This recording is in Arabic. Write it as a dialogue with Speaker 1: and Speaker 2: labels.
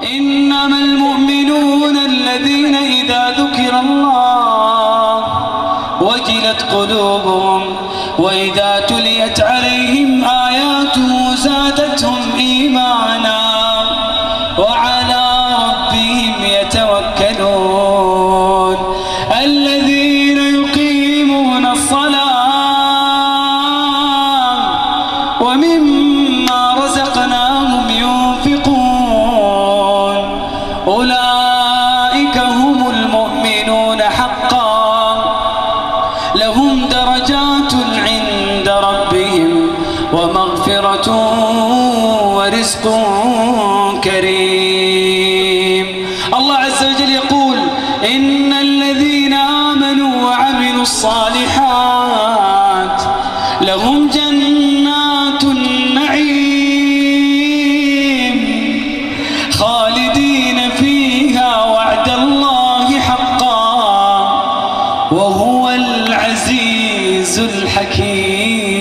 Speaker 1: إنما المؤمنون الذين إذا ذكر الله وجلت قلوبهم وإذا تليت عليهم آياته زادتهم إيمانا وعلى ربهم يتوكلون الذين يقيمون الصلاة ومما رزقناهم ينفقون أولئك هم المؤمنون حقا لهم درجات عند ربهم ومغفرة ورزق كريم. الله عز وجل يقول إن الذين آمنوا وعملوا الصالحات لهم جنات النعيم خالدين فيها وعد الله حقا وهو العزيز الحكيم.